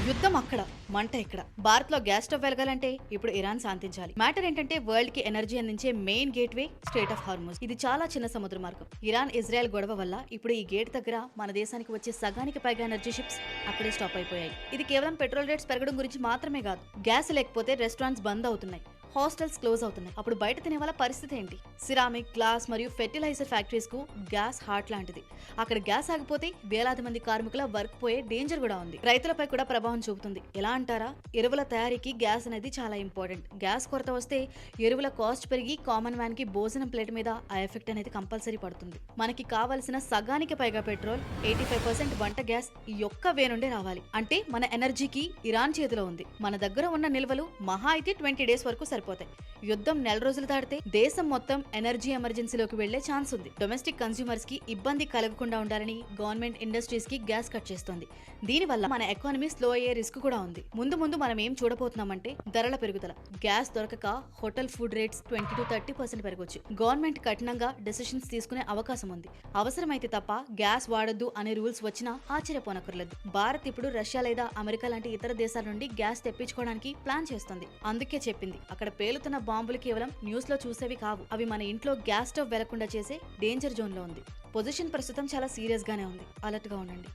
యుద్ధం అక్కడ, మంట ఇక్కడ. భారత్ లో గ్యాస్ స్టవ్ వెలగాలంటే ఇప్పుడు ఇరాన్ శాంతించాలి. మ్యాటర్ ఏంటంటే వరల్డ్ కి ఎనర్జీ అందించే main gateway straight of Hormuz. ఇది చాలా చిన్న సముద్ర మార్గం. ఇరాన్ ఇజ్రాయెల్ గొడవ వల్ల ఇప్పుడు ఈ గేట్ దగ్గర మన దేశానికి వచ్చే సగానికి పైగా ఎనర్జీ షిప్స్ అక్కడే స్టాప్ అయిపోయాయి. ఇది కేవలం పెట్రోల్ రేట్స్ పెరగడం గురించి మాత్రమే కాదు. గ్యాస్ లేకపోతే రెస్టారెంట్స్ బంద్ అవుతున్నాయి, హాస్టల్స్ క్లోజ్ అవుతున్నాయి. అప్పుడు బయట తినే వాళ్ళ పరిస్థితి ఏంటి? సిరామిక్, గ్లాస్ మరియు ఫెర్టిలైజర్ ఫ్యాక్టరీస్ కు గ్యాస్ హార్ట్ లాంటిది. అక్కడ గ్యాస్ ఆగిపోతే వేలాది మంది కార్మికుల వర్క్ పోయే డేంజర్ కూడా ఉంది. రైతులపై కూడా ప్రభావం చూపుతుంది. ఎలా అంటారా? ఎరువుల తయారీకి గ్యాస్ అనేది చాలా ఇంపార్టెంట్. గ్యాస్ కొరత వస్తే ఎరువుల కాస్ట్ పెరిగి కామన్ మ్యాన్ కి భోజనం ప్లేట్ మీద ఆ ఎఫెక్ట్ అనేది కంపల్సరీ పడుతుంది. మనకి కావాల్సిన సగానికి పైగా పెట్రోల్, 85% వంట గ్యాస్ ఈ ఒక్క వే నుండే రావాలి. అంటే మన ఎనర్జీకి ఇరాన్ చేతిలో ఉంది. మన దగ్గర ఉన్న నిల్వలు మహా అయితే 20 డేస్ వరకు సరిపోతాయి. యుద్ధం నెల రోజులు దాటితే దేశం మొత్తం ఎనర్జీ ఎమర్జెన్సీలోకి వెళ్లే ఛాన్స్ ఉంది. డొమెస్టిక్ కన్స్యూమర్స్ కి ఇబ్బంది కలగకుండా ఉండాలని గవర్నమెంట్ ఇండస్ట్రీస్ కి గ్యాస్ కట్ చేస్తోంది. దీనివల్ల మన ఎకానమీ స్లో అయ్యే రిస్క్ కూడా ఉంది. ముందు ముందు మనం ఏం చూడబోతున్నామంటే ధరల పెరుగుదల. గ్యాస్ దొరకక హోటల్ ఫుడ్ రేట్స్ 20-30% పెరగొచ్చు. గవర్నమెంట్ కఠినంగా డెసిషన్స్ తీసుకునే అవకాశం ఉంది. అవసరమైతే తప్ప గ్యాస్ వాడొద్దు అనే రూల్స్ వచ్చినా ఆశ్చర్యపోనక్కర్లేదు. భారత్ ఇప్పుడు రష్యా లేదా అమెరికా లాంటి ఇతర దేశాల నుండి గ్యాస్ తెప్పించుకోవడానికి ప్లాన్ చేస్తుంది. అందుకే చెప్పింది, అక్కడ పేలుతున్న బాంబులు కేవలం న్యూస్ లో చూసేవి కావు. అవి మన ఇంట్లో గ్యాస్ స్టవ్ వెలకుండా చేసే డేంజర్ జోన్ లో ఉంది. పొజిషన్ ప్రస్తుతం చాలా సీరియస్ గానే ఉంది. అలర్ట్ గా ఉండండి.